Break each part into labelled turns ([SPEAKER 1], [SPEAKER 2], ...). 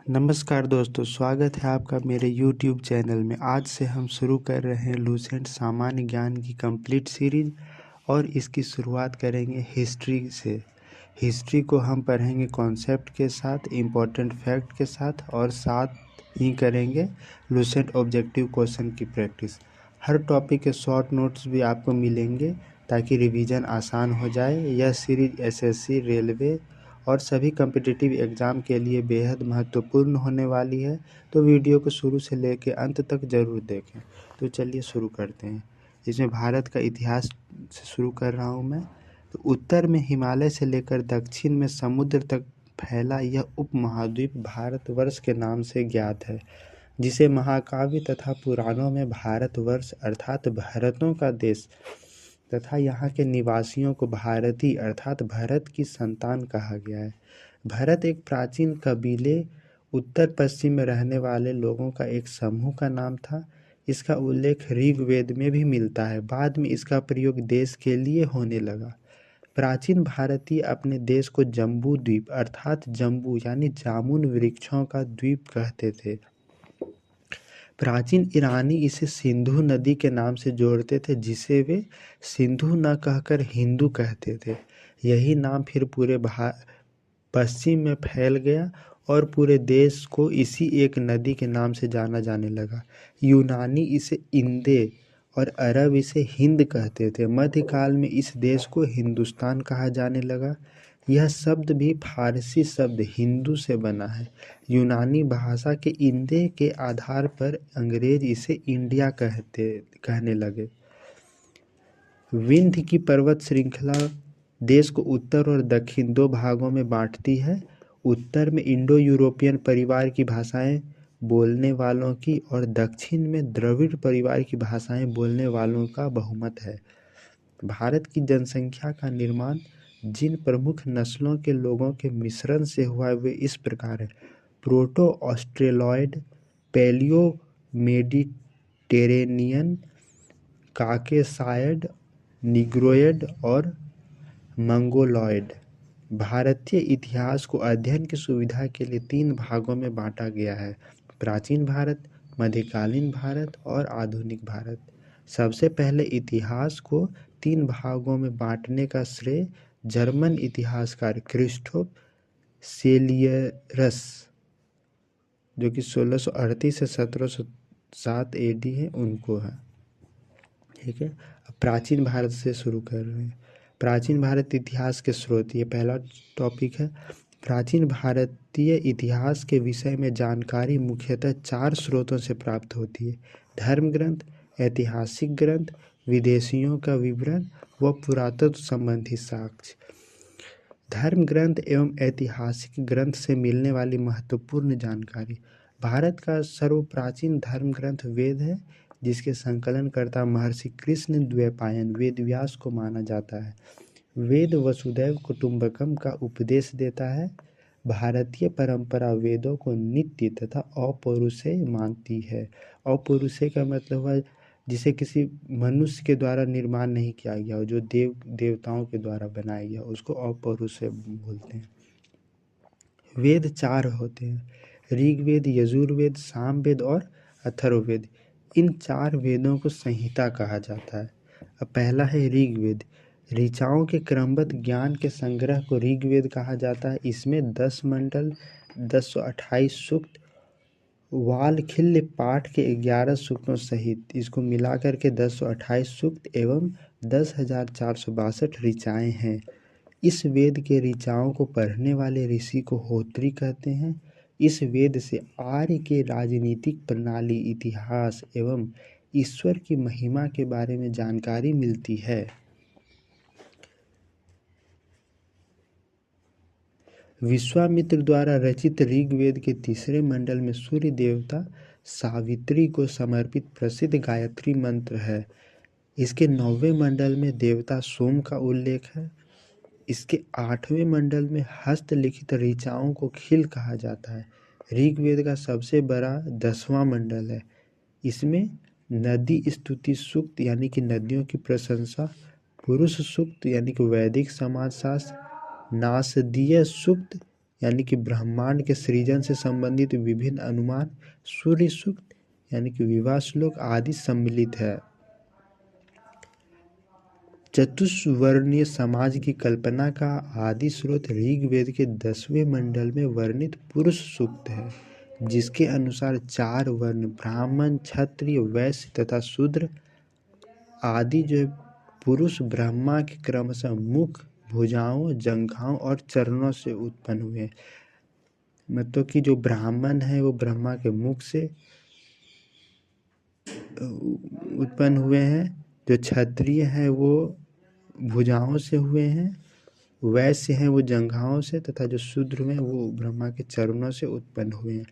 [SPEAKER 1] नमस्कार दोस्तों, स्वागत है आपका मेरे YouTube चैनल में। आज से हम शुरू कर रहे हैं लूसेंट सामान्य ज्ञान की कंप्लीट सीरीज और इसकी शुरुआत करेंगे हिस्ट्री से। हिस्ट्री को हम पढ़ेंगे कॉन्सेप्ट के साथ, इम्पोर्टेंट फैक्ट के साथ और साथ ही करेंगे लूसेंट ऑब्जेक्टिव क्वेश्चन की प्रैक्टिस। हर टॉपिक के शॉर्ट नोट्स भी आपको मिलेंगे ताकि रिवीजन आसान हो जाए। यह सीरीज एसएससी, रेलवे और सभी कम्पिटिटिव एग्ज़ाम के लिए बेहद महत्वपूर्ण होने वाली है, तो वीडियो को शुरू से लेकर अंत तक ज़रूर देखें। तो चलिए शुरू करते हैं। इसमें भारत का इतिहास से शुरू कर रहा हूँ मैं। तो उत्तर में हिमालय से लेकर दक्षिण में समुद्र तक फैला यह उपमहाद्वीप भारतवर्ष के नाम से ज्ञात है, जिसे महाकाव्य तथा पुराणों में भारतवर्ष अर्थात भरतों का देश तथा यहाँ के निवासियों को भारती अर्थात भरत की संतान कहा गया है। भरत एक प्राचीन कबीले उत्तर पश्चिम में रहने वाले लोगों का एक समूह का नाम था। इसका उल्लेख ऋग्वेद में भी मिलता है। बाद में इसका प्रयोग देश के लिए होने लगा। प्राचीन भारतीय अपने देश को जम्बू द्वीप अर्थात जम्बू यानी जामुन वृक्षों का द्वीप कहते थे। प्राचीन ईरानी इसे सिंधु नदी के नाम से जोड़ते थे, जिसे वे सिंधु न कहकर हिंदू कहते थे। यही नाम फिर पूरे पश्चिम में फैल गया और पूरे देश को इसी एक नदी के नाम से जाना जाने लगा। यूनानी इसे इंदे और अरब इसे हिंद कहते थे। मध्यकाल में इस देश को हिंदुस्तान कहा जाने लगा। यह शब्द भी फारसी शब्द हिंदू से बना है। यूनानी भाषा के इंदे के आधार पर अंग्रेज इसे इंडिया कहने लगे। विंध्य की पर्वत श्रृंखला देश को उत्तर और दक्षिण दो भागों में बांटती है। उत्तर में इंडो यूरोपियन परिवार की भाषाएं बोलने वालों की और दक्षिण में द्रविड़ परिवार की भाषाएं बोलने वालों का बहुमत है। भारत की जनसंख्या का निर्माण जिन प्रमुख नस्लों के लोगों के मिश्रण से हुआ वे इस प्रकार है: प्रोटो ऑस्ट्रेलॉयड, पैलियो मेडिटेरेनियन, काकेसायड, निग्रोयड और मंगोलॉयड। भारतीय इतिहास को अध्ययन की सुविधा के लिए तीन भागों में बांटा गया है: प्राचीन भारत, मध्यकालीन भारत और आधुनिक भारत। सबसे पहले इतिहास को तीन भागों में बांटने का श्रेय जर्मन इतिहासकार क्रिस्टोफ सेलियरस, जो कि 1638 से 1707 एडी है, उनको है। ठीक है, अब प्राचीन भारत से शुरू कर रहे हैं। प्राचीन भारत इतिहास के स्रोत, ये पहला टॉपिक है। प्राचीन भारतीय इतिहास के विषय में जानकारी मुख्यतः चार स्रोतों से प्राप्त होती है: धर्म ग्रंथ, ऐतिहासिक ग्रंथ, विदेशियों का विवरण व पुरातत्व संबंधी साक्ष्य। धर्म ग्रंथ एवं ऐतिहासिक ग्रंथ से मिलने वाली महत्वपूर्ण जानकारी। भारत का सर्वप्राचीन धर्म ग्रंथ वेद है, जिसके संकलनकर्ता महर्षि कृष्ण द्वैपायन वेद व्यास को माना जाता है। वेद वसुधैव कुटुंबकम का उपदेश देता है। भारतीय परंपरा वेदों को नित्य तथा अपौरुषेय मानती है। अपौरुषेय का मतलब हुआ जिसे किसी मनुष्य के द्वारा निर्माण नहीं किया गया हो, जो देवताओं के द्वारा बनाया गया, उसको अपौरुषेय बोलते हैं। वेद चार होते हैं: ऋग्वेद, यजुर्वेद, सामवेद और अथर्ववेद। इन चार वेदों को संहिता कहा जाता है। अब पहला है ऋग्वेद। ऋचाओं के क्रमबद्ध ज्ञान के संग्रह को ऋग्वेद कहा जाता है। इसमें 10 मंडल, 1028 सूक्त, वालखिल्य पाठ के 11 सूक्तों सहित इसको मिलाकर के 1028 सूक्त एवं 10,462 ऋचाएँ हैं। इस वेद के ऋचाओं को पढ़ने वाले ऋषि को होत्री कहते हैं। इस वेद से आर्य के राजनीतिक प्रणाली, इतिहास एवं ईश्वर की महिमा के बारे में जानकारी मिलती है। विश्वामित्र द्वारा रचित ऋग्वेद के तीसरे मंडल में सूर्य देवता सावित्री को समर्पित प्रसिद्ध गायत्री मंत्र है। इसके 9वें मंडल में देवता सोम का उल्लेख है। इसके 8वें मंडल में हस्तलिखित ऋचाओं को खिल कहा जाता है। ऋग्वेद का सबसे बड़ा 10वां मंडल है। इसमें नदी स्तुति सूक्त यानी कि नदियों की प्रशंसा, पुरुष सूक्त यानी कि वैदिक समाजशास्त्र, नासदीय सूक्त यानी कि ब्रह्मांड के सृजन से संबंधित विभिन्न अनुमान, सूर्य सूक्त यानी कि विवाह श्लोक आदि सम्मिलित है। चतुष्वर्णीय समाज की कल्पना का आदि स्रोत ऋग्वेद के 10वें मंडल में वर्णित पुरुष सूक्त है, जिसके अनुसार 4 वर्ण ब्राह्मण, क्षत्रिय, वैश्य तथा शूद्र आदि जो पुरुष ब्रह्मा के क्रमशः मुख, भुजाओं, जंघाओं और चरणों से उत्पन्न हुए। मतलब कि जो ब्राह्मण है वो ब्रह्मा के मुख से उत्पन्न हुए हैं, जो क्षत्रिय है वो भुजाओं से हुए हैं, वैश्य हैं वो जंघाओं से, तथा जो शूद्र हैं वो ब्रह्मा के चरणों से उत्पन्न हुए हैं।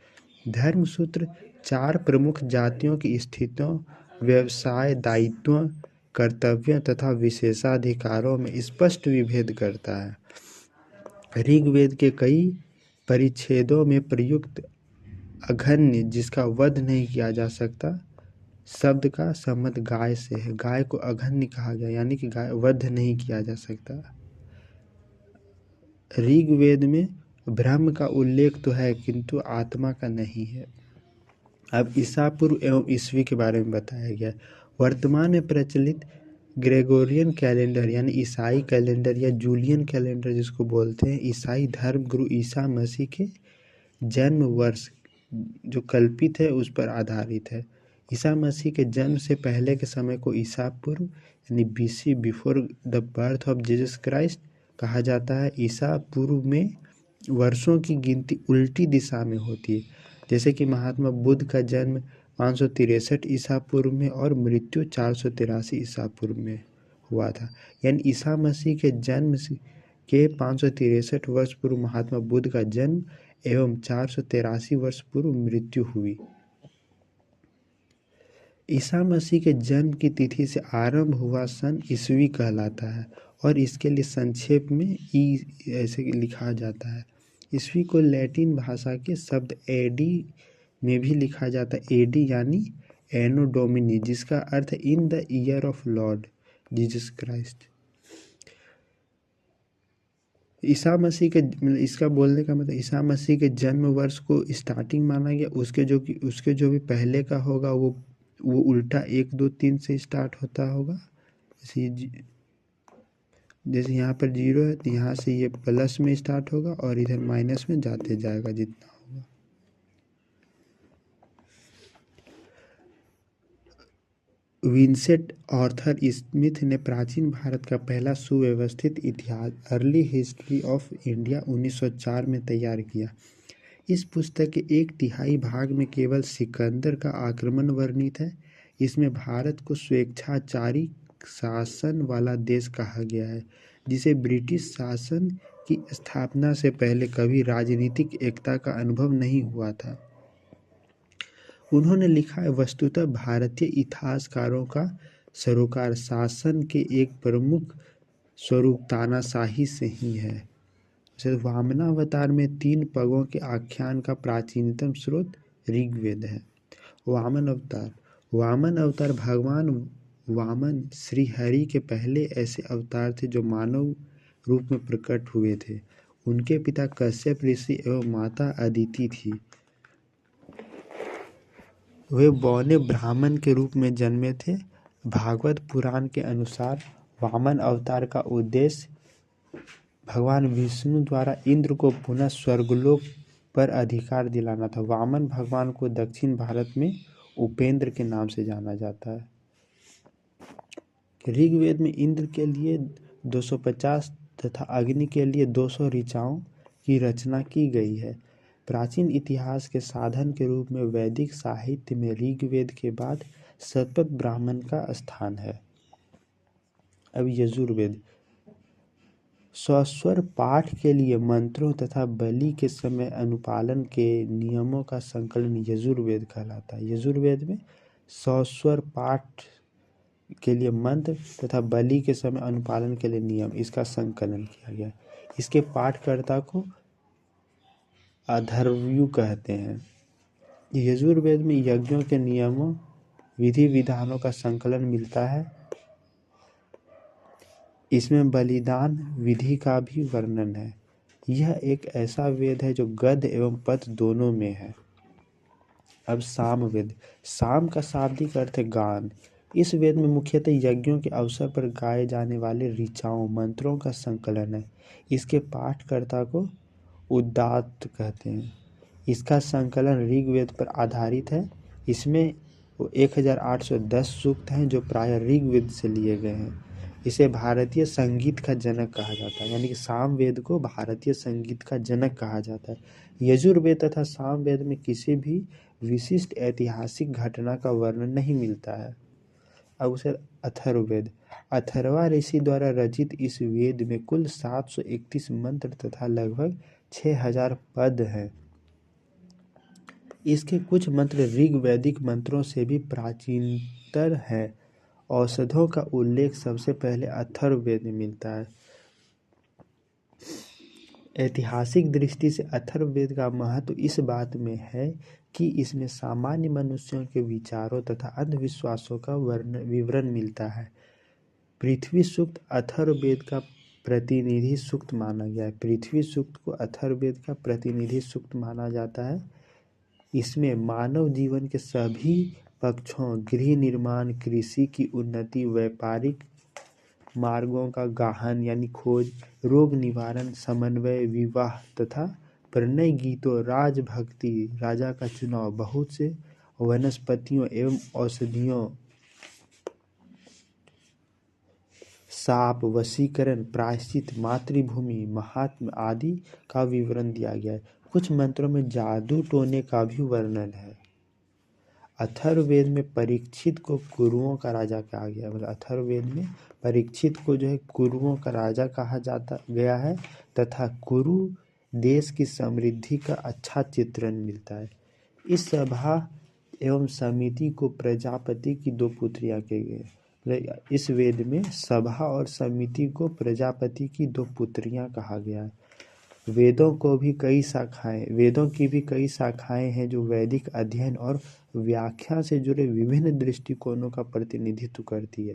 [SPEAKER 1] धर्मसूत्र 4 प्रमुख जातियों की स्थितियों, व्यवसाय, दायित्वों, कर्तव्यों तथा विशेषाधिकारों में स्पष्ट विभेद करता है। ऋग्वेद के कई परिच्छेदों में प्रयुक्त अघन्य, जिसका वध नहीं किया जा सकता, शब्द का संबंध गाय से है। गाय को अघन्य कहा गया, यानी कि गाय वध नहीं किया जा सकता। ऋग्वेद में ब्रह्म का उल्लेख तो है किंतु आत्मा का नहीं है। अब ईसा पूर्व एवं ईस्वी के बारे में बताया गया। वर्तमान में प्रचलित ग्रेगोरियन कैलेंडर यानी ईसाई कैलेंडर या जूलियन कैलेंडर जिसको बोलते हैं, ईसाई धर्म गुरु ईसा मसीह के जन्म वर्ष जो कल्पित है उस पर आधारित है। ईसा मसीह के जन्म से पहले के समय को ईसा पूर्व यानी BC before the birth of Jesus Christ कहा जाता है। ईसा पूर्व में वर्षों की गिनती उल्टी दिशा में होती है, जैसे कि महात्मा बुद्ध का जन्म 563 ईसा पूर्व में और मृत्यु 483 ईसा पूर्व में हुआ था। यानी ईसा मसीह के जन्म के 563 वर्ष पूर्व महात्मा बुद्ध का जन्म एवं 483 वर्ष पूर्व मृत्यु हुई। ईसा मसीह के जन्म की तिथि से आरंभ हुआ सन ईस्वी कहलाता है और इसके लिए संक्षेप में ऐसे लिखा जाता है। ईस्वी को लैटिन भाषा के शब्द एडी में भी लिखा जाता है। एडी यानी एनो डोमिनी, जिसका अर्थ in the year of Lord Jesus Christ. ईसा मसीह के इसका बोलने का मतलब ईसा मसीह के जन्म वर्ष को स्टार्टिंग माना गया। उसके जो भी पहले का होगा वो उल्टा 1 2 3 से स्टार्ट होता होगा। जैसे यहाँ पर 0 है तो यहाँ से ये प्लस में स्टार्ट होगा और इधर माइनस में जाते जाएगा जितना होगा। विंसेंट आर्थर स्मिथ ने प्राचीन भारत का पहला सुव्यवस्थित इतिहास अर्ली हिस्ट्री ऑफ इंडिया 1904 में तैयार किया। इस पुस्तक के 1/3 भाग में केवल सिकंदर का आक्रमण वर्णित है। इसमें भारत को स्वेच्छाचारी शासन वाला देश कहा गया है, जिसे ब्रिटिश शासन की स्थापना से पहले कभी राजनीतिक एकता का अनुभव नहीं हुआ था। उन्होंने लिखा है, वस्तुतः भारतीय इतिहासकारों का सरोकार शासन के एक प्रमुख स्वरूप तानाशाही से ही है। वामनावतार में 3 पगों के आख्यान का प्राचीनतम स्रोत ऋग्वेद है। वामन अवतार भगवान वामन श्री हरि के पहले ऐसे अवतार थे जो मानव रूप में प्रकट हुए थे। उनके पिता कश्यप ऋषि एवं माता अदिति थी। वे बौने ब्राह्मण के रूप में जन्मे थे। भागवत पुराण के अनुसार वामन अवतार का उद्देश्य भगवान विष्णु द्वारा इंद्र को पुनः स्वर्गलोक पर अधिकार दिलाना था। वामन भगवान को दक्षिण भारत में उपेंद्र के नाम से जाना जाता है। ऋग्वेद में इंद्र के लिए 250 तथा अग्नि के लिए 200 ऋचाओं की रचना की गई है। प्राचीन इतिहास के साधन के रूप में वैदिक साहित्य में ऋग्वेद के बाद शतपथ ब्राह्मण का स्थान है। अब यजुर्वेद स्वस्वर पाठ के लिए मंत्रों तथा बलि के समय अनुपालन के नियमों का संकलन यजुर्वेद कहलाता है। यजुर्वेद में स्वस्वर पाठ के लिए मंत्र तथा बलि के समय अनुपालन के लिए नियम, इसका संकलन किया गया। इसके पाठकर्ता को अथर्वयु कहते हैं। यजुर्वेद में यज्ञों के नियमों, विधि विधानों का संकलन मिलता है। इसमें बलिदान विधि का भी वर्णन है। यह एक ऐसा वेद है जो गद्य एवं पद्य दोनों में है। अब साम वेद। साम का शाब्दिक अर्थ है गान। इस वेद में मुख्यतः यज्ञों के अवसर पर गाए जाने वाले ऋचाओं मंत्रों का संकलन है। इसके पाठकर्ता को उदात्त कहते हैं। इसका संकलन ऋग्वेद पर आधारित है। इसमें 1810 सूक्त हैं जो प्रायः ऋग्वेद से लिए गए हैं। इसे भारतीय संगीत का जनक कहा जाता है, यानी कि सामवेद को भारतीय संगीत का जनक कहा जाता है। यजुर्वेद तथा सामवेद में किसी भी विशिष्ट ऐतिहासिक घटना का वर्णन नहीं मिलता है। अब उसे अथर्ववेद। अथर्वा ऋषि द्वारा रचित इस वेद में कुल 731 मंत्र तथा लगभग 6000 पद हैं। इसके कुछ मंत्र ऋग्वैदिक मंत्रों से भी प्राचीनतर हैं। औषधों का उल्लेख सबसे पहले अथर्ववेद में मिलता है। ऐतिहासिक दृष्टि से अथर्ववेद का महत्व इस बात में है कि इसमें सामान्य मनुष्यों के विचारों तथा अंधविश्वासों का विवरण मिलता है। पृथ्वी सूक्त अथर्ववेद का प्रतिनिधि सूक्त माना गया है। पृथ्वी सूक्त को अथर्ववेद का प्रतिनिधि सूक्त माना जाता है। इसमें मानव जीवन के सभी पक्षों, गृह निर्माण, कृषि की उन्नति, व्यापारिक मार्गों का गहन यानी खोज, रोग निवारण, समन्वय, विवाह तथा प्रणय गीतों, राजभक्ति, राजा का चुनाव, बहुत से वनस्पतियों एवं औषधियों, शाप, वशीकरण, प्रायश्चित, मातृभूमि, महात्म्य आदि का विवरण दिया गया है। कुछ मंत्रों में जादू टोने का भी वर्णन है। अथर्ववेद में परीक्षित को कुरुओं का राजा कहा गया, मतलब अथर्ववेद में परीक्षित को जो है कुरुओं का राजा कहा जाता गया है तथा कुरु देश की समृद्धि का अच्छा चित्रण मिलता है। इस सभा एवं समिति को प्रजापति की 2 पुत्रियां कही गई। इस वेद में सभा और समिति को प्रजापति की 2 पुत्रियां कहा गया है। वेदों की भी कई शाखाएं हैं जो वैदिक अध्ययन और व्याख्या से जुड़े विभिन्न दृष्टिकोणों का प्रतिनिधित्व करती है।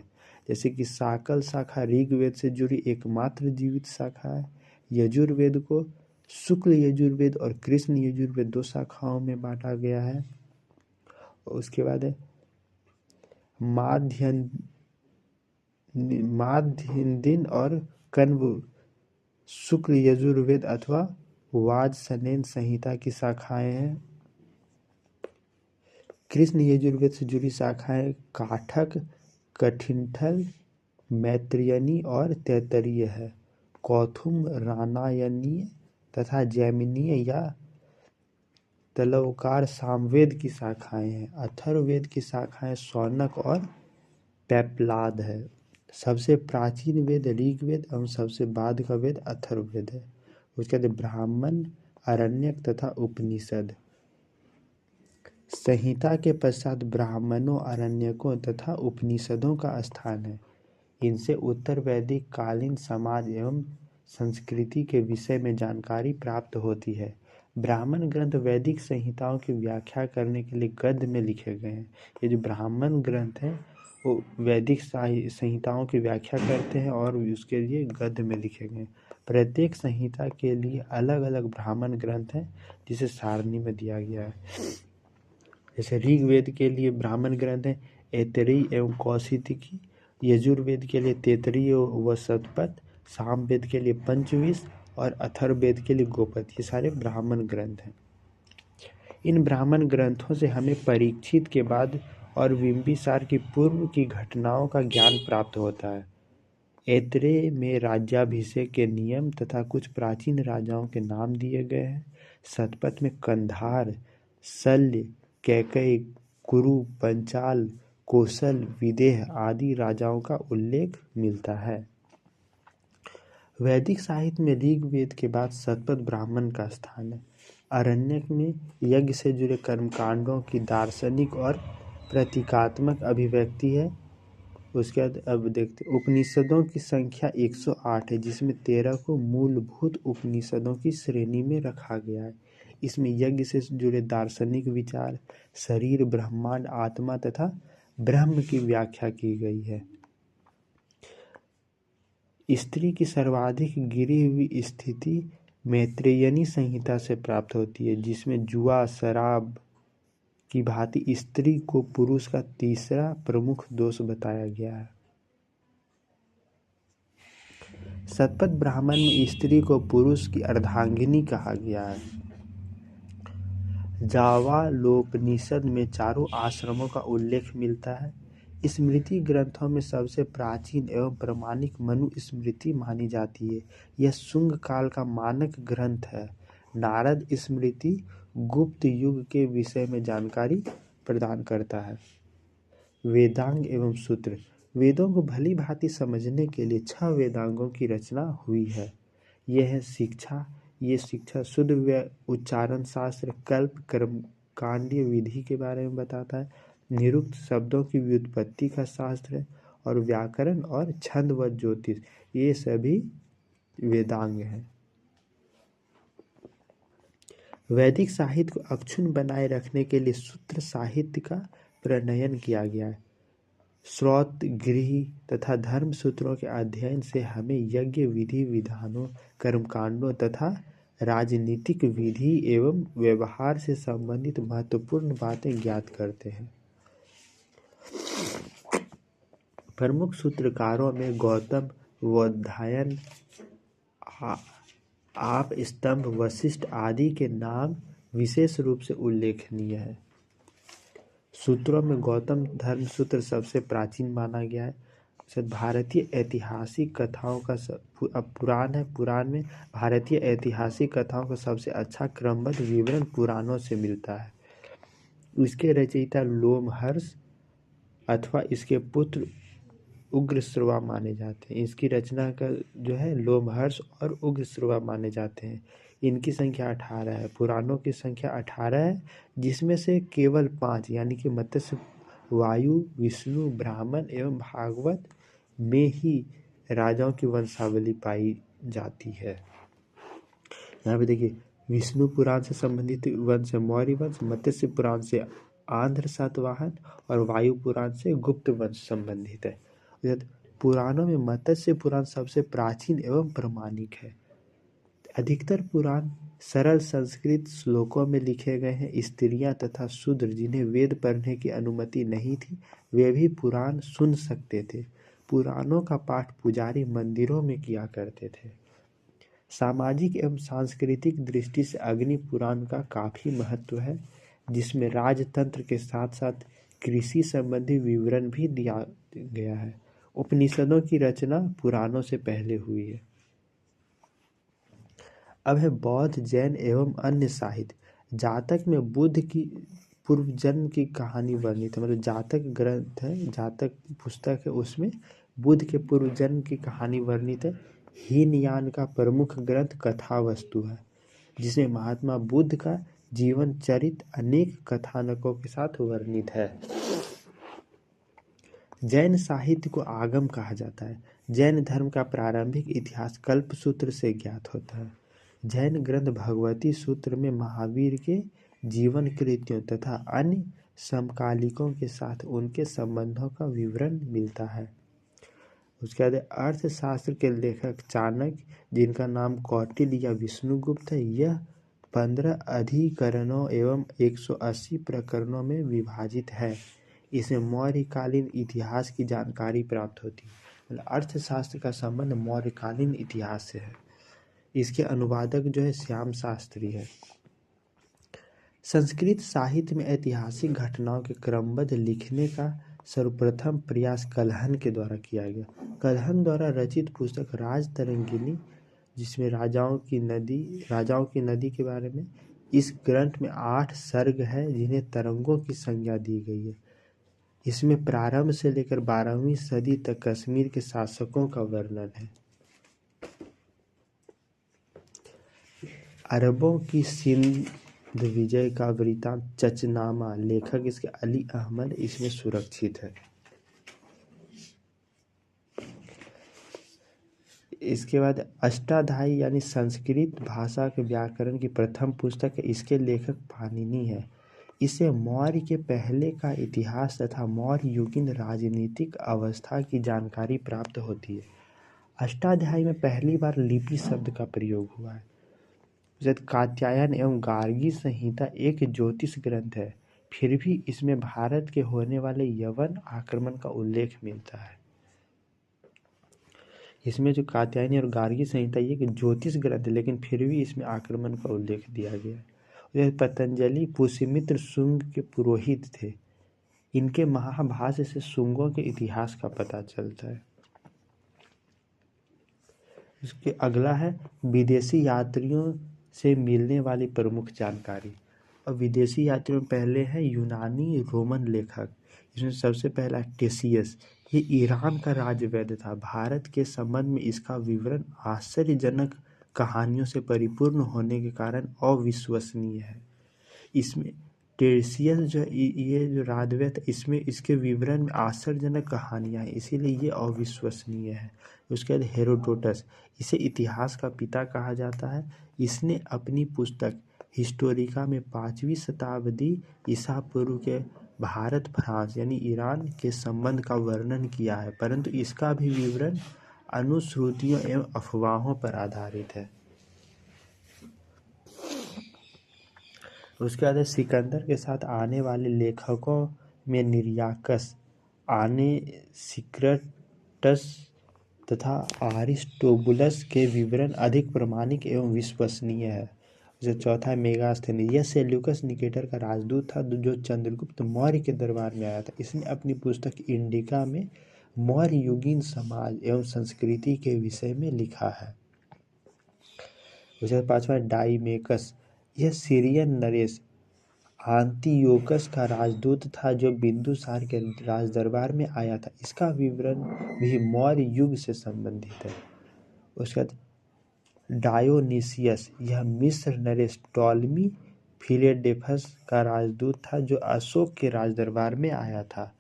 [SPEAKER 1] जैसे कि साकल शाखा ऋग्वेद से जुड़ी एकमात्र जीवित शाखा है। यजुर्वेद को शुक्ल यजुर्वेद और कृष्ण यजुर्वेद 2 शाखाओं में बांटा गया है। उसके बाद है माध्यन्दिन और कण्व शुक्ल यजुर्वेद अथवा वाजसनेन संहिता की शाखाएं हैं। कृष्ण यजुर्वेद से जुड़ी शाखाएं काठक, कठिनथल, मैत्रेयनी और तैत्तरीय है। कौथुम रामायणीय तथा जैमिनीय या तलवकार सामवेद की शाखाएं हैं। अथर्ववेद की शाखाएं शौनक और पैपलाद है। सबसे प्राचीन वेद ऋग्वेद एवं सबसे बाद का वेद अथर्ववेद है। उसके बाद ब्राह्मण, आरण्यक तथा उपनिषद। संहिता के पश्चात ब्राह्मणों, आरण्यकों तथा उपनिषदों का स्थान है। इनसे उत्तर वैदिक कालीन समाज एवं संस्कृति के विषय में जानकारी प्राप्त होती है। ब्राह्मण ग्रंथ वैदिक संहिताओं की व्याख्या करने के लिए गद्य में लिखे गए हैं। ये जो ब्राह्मण ग्रंथ है वो वैदिक संहिताओं की व्याख्या करते हैं और उसके लिए गद्य में लिखे गए हैं। प्रत्येक संहिता के लिए अलग अलग ब्राह्मण ग्रंथ हैं जिसे सारणी में दिया गया है। जैसे ऋग्वेद के लिए ब्राह्मण ग्रंथ हैं ऐतरेय एवं कौशिकी, यजुर्वेद के लिए तैत्तरीय व शतपथ, सामवेद के लिए पंचविंश और अथर्ववेद के लिए गोपद। ये सारे ब्राह्मण ग्रंथ हैं। इन ब्राह्मण ग्रंथों से हमें परीक्षित के बाद और बिंबिसार की पूर्व की घटनाओं का ज्ञान प्राप्त होता है। ऐतरेय में राज्याभिषेक के नियम तथा कुछ प्राचीन राजाओं के नाम दिए गए हैं। शतपथ में कंधार, शल्य, कैकयी, कुरु, पंचाल, कौशल, विदेह आदि राजाओं का उल्लेख मिलता है। वैदिक साहित्य में ऋग्वेद के बाद शतपथ ब्राह्मण का स्थान है। आरण्यक में यज्ञ से जुड़े कर्मकांडों की दार्शनिक और प्रतीकात्मक अभिव्यक्ति है। उसके बाद अब देखते उपनिषदों की संख्या 108 है, जिसमें 13 को मूलभूत उपनिषदों की श्रेणी में रखा गया है। इसमें यज्ञ से जुड़े दार्शनिक विचार, शरीर, ब्रह्मांड, आत्मा तथा ब्रह्म की व्याख्या की गई है। स्त्री की सर्वाधिक गिरी हुई स्थिति मैत्रेयनी संहिता से प्राप्त होती है, जिसमें जुआ शराब की भांति स्त्री को पुरुष का तीसरा प्रमुख दोष बताया गया है। शतपथ ब्राह्मण में स्त्री को पुरुष की अर्धांगिनी कहा गया है। जावालोपनिषद में चारों आश्रमों का उल्लेख मिलता है। स्मृति ग्रंथों में सबसे प्राचीन एवं प्रामाणिक मनुस्मृति मानी जाती है। यह शुंग काल का मानक ग्रंथ है। नारद स्मृति गुप्त युग के विषय में जानकारी प्रदान करता है। वेदांग एवं सूत्र। वेदों को भली भांति समझने के लिए 6 वेदांगों की रचना हुई है। ये शिक्षा शुद्ध उच्चारण शास्त्र, कल्प, कर्मकांडीय विधि के बारे में बताता है। निरुक्त शब्दों की व्युत्पत्ति का शास्त्र है और व्याकरण और छंद व ज्योतिष, ये सभी वेदांग हैं। वैदिक साहित्य को अक्षुण्ण बनाए रखने के लिए सूत्र साहित्य का प्रणयन किया गया है। श्रौत, गृह तथा धर्म सूत्रों के अध्ययन से हमें यज्ञ विधि विधानों, कर्मकांडों तथा राजनीतिक विधि एवं व्यवहार से संबंधित महत्वपूर्ण बातें ज्ञात करते हैं। प्रमुख सूत्रकारों में गौतम, बोधायन, आप स्तंभ, वशिष्ठ आदि के नाम विशेष रूप से उल्लेखनीय है। सूत्रों में गौतम धर्म सूत्र सबसे प्राचीन माना गया है। भारतीय ऐतिहासिक कथाओं का पुराण में भारतीय ऐतिहासिक कथाओं का सबसे अच्छा क्रमबद्ध विवरण पुराणों से मिलता है। इसके रचयिता लोमहर्ष अथवा इसके पुत्र उग्रश्रवा माने जाते हैं। इसकी रचना का जो है लोमहर्ष और उग्रश्रवा माने जाते हैं। इनकी संख्या 18 है। पुराणों की संख्या 18 है, जिसमें से केवल 5 यानी कि मत्स्य, वायु, विष्णु, ब्राह्मण एवं भागवत में ही राजाओं की वंशावली पाई जाती है। यहाँ पे देखिए, विष्णु पुराण से संबंधित वंश मौर्य वंश, मत्स्य पुराण से आंध्र सातवाहन और वायु पुराण से गुप्त वंश संबंधित है। पुराणों में मत्स्य पुराण सबसे प्राचीन एवं प्रामाणिक है। अधिकतर पुराण सरल संस्कृत श्लोकों में लिखे गए हैं। स्त्रियां तथा शूद्र जिन्हें वेद पढ़ने की अनुमति नहीं थी, वे भी पुराण सुन सकते थे। पुराणों का पाठ पुजारी मंदिरों में किया करते थे। सामाजिक एवं सांस्कृतिक दृष्टि से अग्नि पुराण का काफी महत्व है, जिसमें राजतंत्र के साथ साथ कृषि संबंधी विवरण भी दिया गया है। उपनिषदों की रचना पुराणों से पहले हुई है। अब है बौद्ध, जैन एवं अन्य साहित्य। जातक में बुद्ध की पूर्व जन्म की कहानी वर्णित है। मतलब जातक ग्रंथ है, जातक पुस्तक है, उसमें बुद्ध के पूर्व जन्म की कहानी वर्णित है। हीनयान का प्रमुख ग्रंथ कथा वस्तु है, जिसमें महात्मा बुद्ध का जीवन चरित्र अनेक कथानकों के साथ वर्णित है। जैन साहित्य को आगम कहा जाता है। जैन धर्म का प्रारंभिक इतिहास कल्पसूत्र से ज्ञात होता है। जैन ग्रंथ भगवती सूत्र में महावीर के जीवन कृत्यों तथा अन्य समकालिकों के साथ उनके संबंधों का विवरण मिलता है। उसके बाद अर्थशास्त्र के लेखक चाणक्य, जिनका नाम कौटिल्य या विष्णुगुप्त है, यह 15 अधिकरणों एवं 180 प्रकरणों में विभाजित है। इसमें मौर्यकालीन इतिहास की जानकारी प्राप्त होती है। अर्थशास्त्र का संबंध मौर्यकालीन इतिहास से है। इसके अनुवादक जो है श्याम शास्त्री है। संस्कृत साहित्य में ऐतिहासिक घटनाओं के क्रमबद्ध लिखने का सर्वप्रथम प्रयास कल्हण के द्वारा किया गया। कल्हण द्वारा रचित पुस्तक राजतरंगिणी, जिसमें राजाओं की नदी के बारे में, इस ग्रंथ में 8 सर्ग है, जिन्हें तरंगों की संज्ञा दी गई है। इसमें प्रारंभ से लेकर 12वीं सदी तक कश्मीर के शासकों का वर्णन है। अरबों की सिंध विजय का वृत्तांत चचनामा, लेखक इसके अली अहमद, इसमें सुरक्षित है। इसके बाद अष्टाध्यायी यानी संस्कृत भाषा के व्याकरण की प्रथम पुस्तक है। इसके लेखक पाणिनि है। इसे मौर्य के पहले का इतिहास तथा मौर्य युगीन राजनीतिक अवस्था की जानकारी प्राप्त होती है। अष्टाध्यायी में पहली बार लिपि शब्द का प्रयोग हुआ है। कात्यायन एवं गार्गी संहिता एक ज्योतिष ग्रंथ है, फिर भी इसमें भारत के होने वाले यवन आक्रमण का उल्लेख मिलता है। इसमें जो कात्यायनी और गार्गी संहिता ये एक ज्योतिष ग्रंथ है, लेकिन फिर भी इसमें आक्रमण का उल्लेख दिया गया है। यह पतंजलि पुष्यमित्र शुंग के पुरोहित थे। इनके महाभाष्य से शुंगों के इतिहास का पता चलता है। इसके अगला है विदेशी यात्रियों से मिलने वाली प्रमुख जानकारी। और विदेशी यात्रियों में पहले है यूनानी रोमन लेखक। इसमें सबसे पहला टेसियस, ये ईरान का राजवैद्य था। भारत के संबंध में इसका विवरण आश्चर्यजनक कहानियों से परिपूर्ण होने के कारण अविश्वसनीय है। इसमें टेसियस जो ये जो राजवैद्य, इसमें इसके विवरण में आश्चर्यजनक कहानियाँ हैं, इसीलिए ये अविश्वसनीय है। उसके बाद हेरोडोटस, इसे इतिहास का पिता कहा जाता है। इसने अपनी पुस्तक हिस्टोरिका में 5वीं शताब्दी ईसा पूर्व के भारत फ्रांस यानी ईरान के संबंध का वर्णन किया है, परंतु इसका भी विवरण अनुश्रुतियों एवं अफवाहों पर आधारित है। उसके बाद सिकंदर के साथ आने वाले लेखकों में निर्याकस, आनेसिक्राटस तथा अरिस्टोबुलस के विवरण अधिक प्रामाणिक एवं विश्वसनीय है। जो चौथा है मेगास्थनीज, यह सेल्यूकस निकेटर का राजदूत था जो चंद्रगुप्त मौर्य के दरबार में आया था। इसने अपनी पुस्तक इंडिका में मौर्य युगीन समाज एवं संस्कृति के विषय में लिखा है। उसके पांचवा डाइमेकस, यह सीरियन नरेश आंतियोकस का राजदूत था जो बिंदुसार के राजदरबार में आया था। इसका विवरण भी मौर्य युग से संबंधित है। उसके बाद डायोनिसियस, यह मिस्र नरेश टॉलमी फिलेडेफस का राजदूत था जो अशोक के राजदरबार में आया था।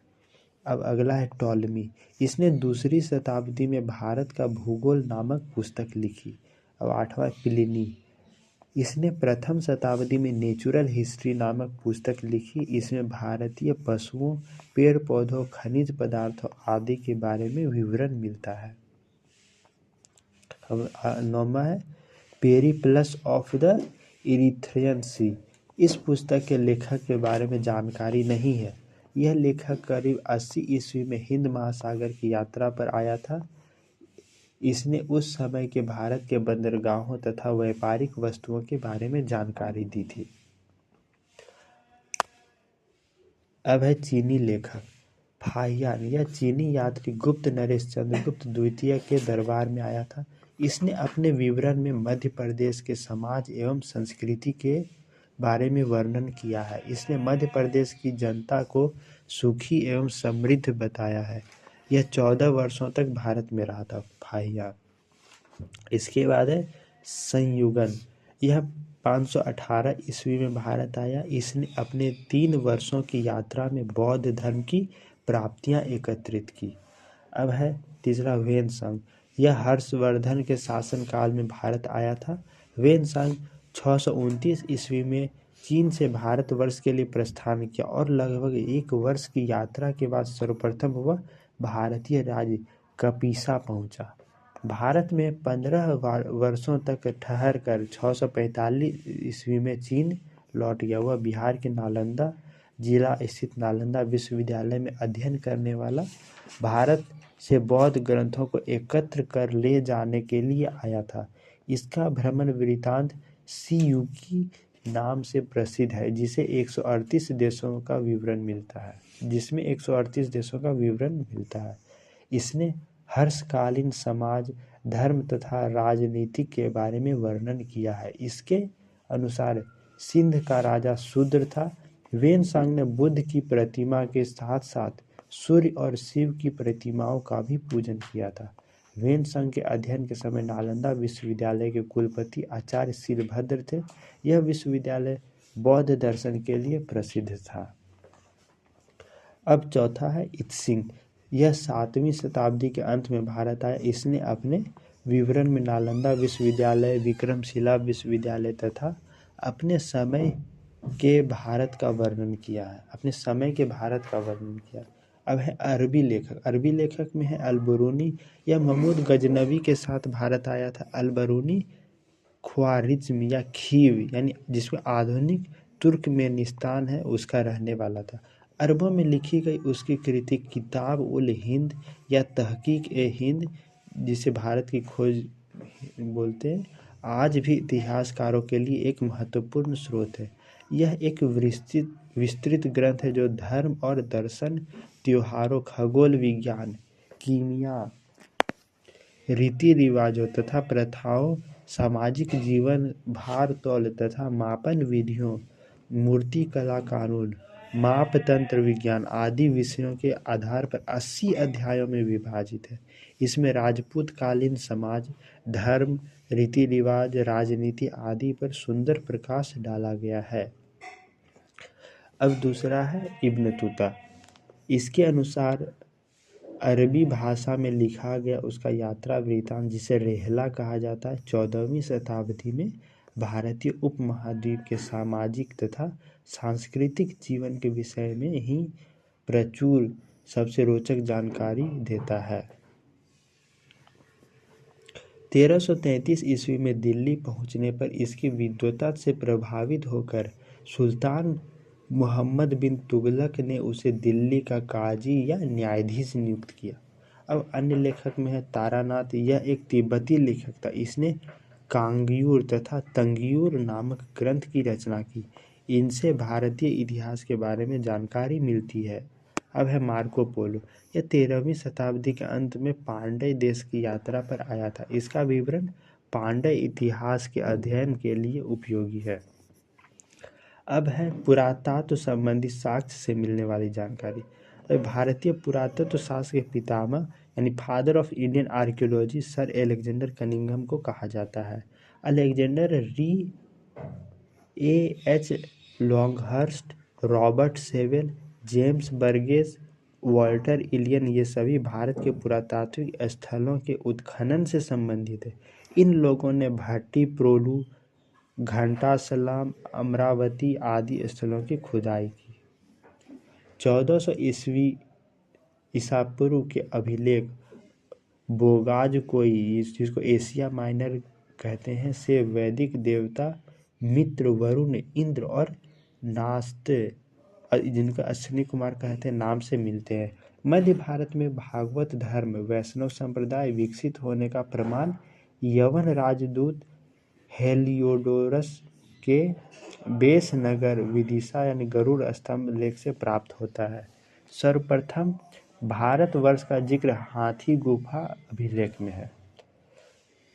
[SPEAKER 1] अब अगला है टॉलमी, इसने 2री शताब्दी में भारत का भूगोल नामक पुस्तक लिखी। अब आठवां प्लिनी, इसने 1म शताब्दी में नेचुरल हिस्ट्री नामक पुस्तक लिखी। इसमें भारतीय पशुओं, पेड़ पौधों, खनिज पदार्थों आदि के बारे में विवरण मिलता है। अब 9वां है पेरिप्लस ऑफ द इरिथ्रियन सी, इस पुस्तक के लेखक के बारे में जानकारी नहीं है। यह लेखक करीब 80 ईस्वी में हिंद महासागर की यात्रा पर आया था। इसने उस समय के भारत के बंदरगाहों तथा व्यापारिक वस्तुओं के बारे में जानकारी दी थी। अब है चीनी लेखक फाहियान, यह चीनी यात्री गुप्त नरेश चंद्रगुप्त द्वितीय के दरबार में आया था। इसने अपने विवरण में मध्य प्रदेश के समाज एवं संस्कृति के बारे में वर्णन किया है। इसने मध्य प्रदेश की जनता को सुखी एवं समृद्ध बताया है। यह 14 वर्षों तक भारत में रहा था फाहियान। इसके बाद है संयुगन, यह 518 ईस्वी में भारत आया। इसने अपने 3 वर्षों की यात्रा में बौद्ध धर्म की प्राप्तियां एकत्रित की। अब है तीसरा वेनसांग, यह हर्षवर्धन के शासनकाल में भारत आया था। वेनसांग 629 ईस्वी में चीन से भारतवर्ष के लिए प्रस्थान किया और लगभग 1 वर्ष की यात्रा के बाद सर्वप्रथम वह भारतीय राज्य कपिसा पहुंचा। भारत में 15 वर्षों तक ठहर कर 645 ईस्वी में चीन लौट गया। वह बिहार के नालंदा जिला स्थित नालंदा विश्वविद्यालय में अध्ययन करने वाला भारत से बौद्ध ग्रंथों को एकत्र कर ले जाने के लिए आया था। इसका भ्रमण वृत्तांत सीयूकी नाम से प्रसिद्ध है, जिसे 138 देशों का विवरण मिलता है, जिसमें 138 देशों का विवरण मिलता है। इसने हर्षकालीन समाज, धर्म तथा राजनीति के बारे में वर्णन किया है। इसके अनुसार सिंध का राजा शूद्र था। वेनसांग ने बुद्ध की प्रतिमा के साथ साथ सूर्य और शिव की प्रतिमाओं का भी पूजन किया था। वेनसांग के अध्ययन के समय नालंदा विश्वविद्यालय के कुलपति आचार्य शीलभद्र थे। यह विश्वविद्यालय बौद्ध दर्शन के लिए प्रसिद्ध था। अब चौथा है इत्सिंग, यह 7वीं शताब्दी के अंत में भारत आया। इसने अपने विवरण में नालंदा विश्वविद्यालय, विक्रमशिला विश्वविद्यालय तथा अपने समय के भारत का वर्णन किया है। अब है अरबी लेखक। अरबी लेखक में है अल-बरूनी, यह महमूद गजनवी के साथ भारत आया था। अल-बरूनी ख्वारिज्म या खीव यानी जिसमें आधुनिक तुर्कमेनिस्तान है उसका रहने वाला था। अरबों में लिखी गई उसकी कृति किताब उल हिंद या तहकीक ए हिंद, जिसे भारत की खोज बोलते हैं, आज भी इतिहासकारों के लिए एक महत्वपूर्ण स्रोत है। यह एक विस्तृत ग्रंथ है जो धर्म और दर्शन, त्योहारों, खगोल विज्ञान, कीमिया, रीति रिवाजों तथा प्रथाओं, सामाजिक जीवन, भार तौल तथा मापन विधियों, मूर्ति कला, कानून, मापतंत्र विज्ञान आदि विषयों के आधार पर 80 अध्यायों में विभाजित है। इसमें राजपूत कालीन समाज, धर्म, रीति रिवाज, राजनीति आदि पर सुंदर प्रकाश डाला गया है। अब दूसरा है इब्न तूता। इसके अनुसार अरबी भाषा में लिखा गया उसका यात्रा वृत्तांत, जिसे रेहला कहा जाता है, 14वीं शताब्दी में भारतीय उपमहाद्वीप के सामाजिक तथा सांस्कृतिक जीवन के विषय में ही प्रचुर सबसे रोचक जानकारी देता है। 1333 ईस्वी में दिल्ली पहुंचने पर इसकी विद्वता से प्रभावित होकर सुल्तान मोहम्मद बिन तुगलक ने उसे दिल्ली का काजी या न्यायाधीश नियुक्त किया। अब अन्य लेखक में है तारानाथ। यह एक तिब्बती लेखक था। इसने कांगयूर तथा तंगयूर नामक ग्रंथ की रचना की। इनसे भारतीय इतिहास के बारे में जानकारी मिलती है। अब है मार्को पोलो। यह 13वीं शताब्दी के अंत में पांड्य देश की यात्रा पर आया था। इसका विवरण पांड्य इतिहास के अध्ययन के लिए उपयोगी है। अब है पुरातत्व संबंधी साक्ष्य से मिलने वाली जानकारी। भारतीय पुरातत्व शास्त्र के पितामह यानी father of Indian archaeology sir Alexander Cunningham को कहा जाता है। Alexander Rea, H Longhurst, Robert Sewell, James Burgess, Walter Elliot, ये सभी भारत के पुरातात्विक स्थलों के उत्खनन से संबंधित है। इन लोगों ने भट्टी प्रोलू, घंटासलाम, अमरावती आदि स्थलों की खुदाई की। 1400 ईसा पूर्व के अभिलेख बोगाज कोई, जिसको एशिया माइनर कहते हैं, से वैदिक देवता मित्र, वरुण, इंद्र और नास्त, जिनका अश्विनी कुमार कहते हैं, नाम से मिलते हैं। मध्य भारत में भागवत धर्म, वैष्णव संप्रदाय विकसित होने का प्रमाण यवन राजदूत हेलियोडोरस के बेसनगर विदिशा यानी गरुड़ स्तंभ लेख से प्राप्त होता है। सर्वप्रथम भारतवर्ष का जिक्र हाथी गुफा अभिलेख में है।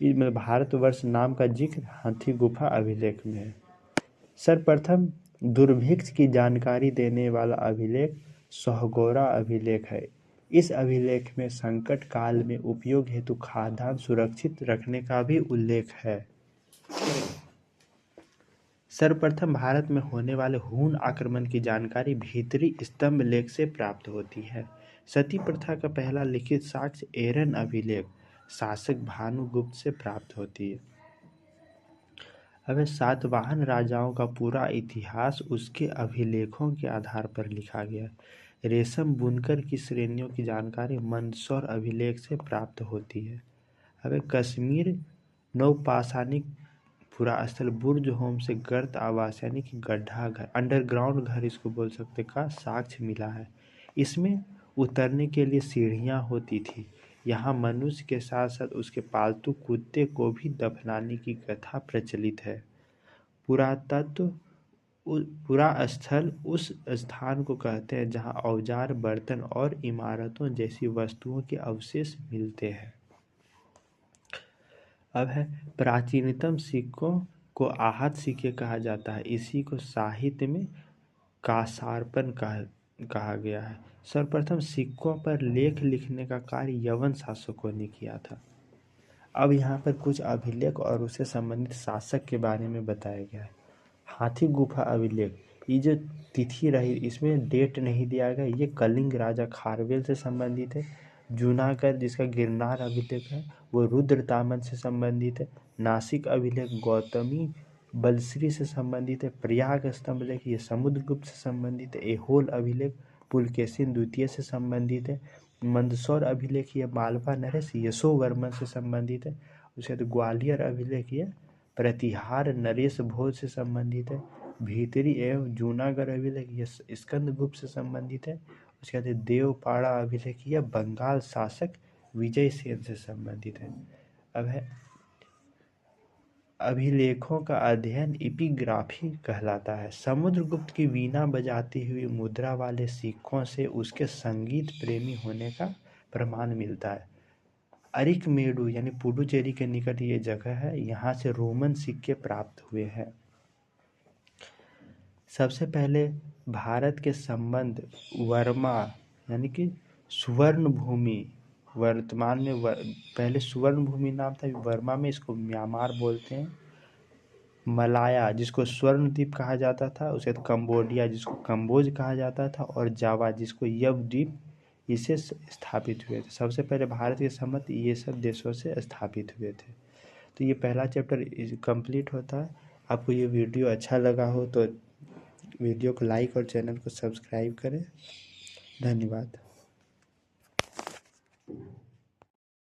[SPEAKER 1] मतलब भारतवर्ष नाम का जिक्र हाथी गुफा अभिलेख में है। सर्वप्रथम दुर्भिक्ष की जानकारी देने वाला अभिलेख सोहगोरा अभिलेख है। इस अभिलेख में संकट काल में उपयोग हेतु खाद्यान्न सुरक्षित रखने का भी उल्लेख है। सर्वप्रथम भारत में होने वाले हूण आक्रमण की जानकारी भीतरी स्तंभ लेख से प्राप्त होती है। सती प्रथा का पहला लिखित साक्ष्य एरन अभिलेख शासक भानुगुप्त से प्राप्त होती है। अब सातवाहन राजाओं का पूरा इतिहास उसके अभिलेखों के आधार पर लिखा गया। रेशम बुनकर की श्रेणियों की जानकारी मंदसौर अभिलेख से प्राप्त होती है। अब कश्मीर नवपाषाणिक पुरा स्थल बुर्ज होम से गर्त आवास यानी कि गड्ढा घर, अंडरग्राउंड घर इसको बोल सकते, का साक्ष्य मिला है। इसमें उतरने के लिए सीढ़ियाँ होती थी। यहाँ मनुष्य के साथ साथ उसके पालतू कुत्ते को भी दफनाने की कथा प्रचलित है। पुरातत्व पुरा स्थल उस स्थान को कहते हैं जहाँ औजार, बर्तन और इमारतों जैसी वस्तुओं के अवशेष मिलते हैं। अब है प्राचीनतम सिक्कों को आहत सिक्के कहा जाता है। इसी को साहित्य में कासार्पण कहा गया है। सर्वप्रथम सिक्कों पर लेख लिखने का कार्य यवन शासकों ने किया था। अब यहाँ पर कुछ अभिलेख और उससे संबंधित शासक के बारे में बताया गया है। हाथी गुफा अभिलेख, ये जो तिथि रही इसमें डेट नहीं दिया गया, ये कलिंग राजा खारवेल से संबंधित है। जूनागढ़ जिसका गिरनार अभिलेख है वो रुद्रतामन से संबंधित है। नासिक अभिलेख गौतमी बलश्री से संबंधित है। प्रयाग स्तंभ लेख ये समुद्रगुप्त से संबंधित है। ऐहोल अभिलेख पुलकेशिन द्वितीय से संबंधित है। मंदसौर अभिलेख ये मालवा नरेश यशोवर्मन से संबंधित है। उसके बाद ग्वालियर अभिलेख ये प्रतिहार नरेश भोज से संबंधित है। भीतरी एवं जूनागढ़ अभिलेख यह स्कंदगुप्त से संबंधित है। उसके बाद देवपाड़ा अभिलेख यह बंगाल शासक विजय सेन से संबंधित है। अब है अभिलेखों का अध्ययन एपिग्राफी कहलाता है। समुद्रगुप्त की वीणा बजाती हुई मुद्रा वाले सिक्कों से उसके संगीत प्रेमी होने का प्रमाण मिलता है। अरिकमेडु यानी पुडुचेरी के निकट ये जगह है, यहाँ से रोमन सिक्के प्राप्त हुए हैं। सबसे पहले भारत के संबंध वर्मा यानी कि सुवर्ण भूमि, वर्तमान में पहले सुवर्ण भूमि नाम था, वर्मा में इसको म्यांमार बोलते हैं। मलाया जिसको स्वर्ण द्वीप कहा जाता था, उसके बाद कंबोडिया जिसको कंबोज कहा जाता था, और जावा जिसको यव द्वीप, इसे स्थापित हुए थे। सबसे पहले भारत के संबंध ये सब देशों से स्थापित हुए थे। तो ये पहला चैप्टर कंप्लीट होता है। आपको ये वीडियो अच्छा लगा हो तो वीडियो को लाइक और चैनल को सब्सक्राइब करें। धन्यवाद।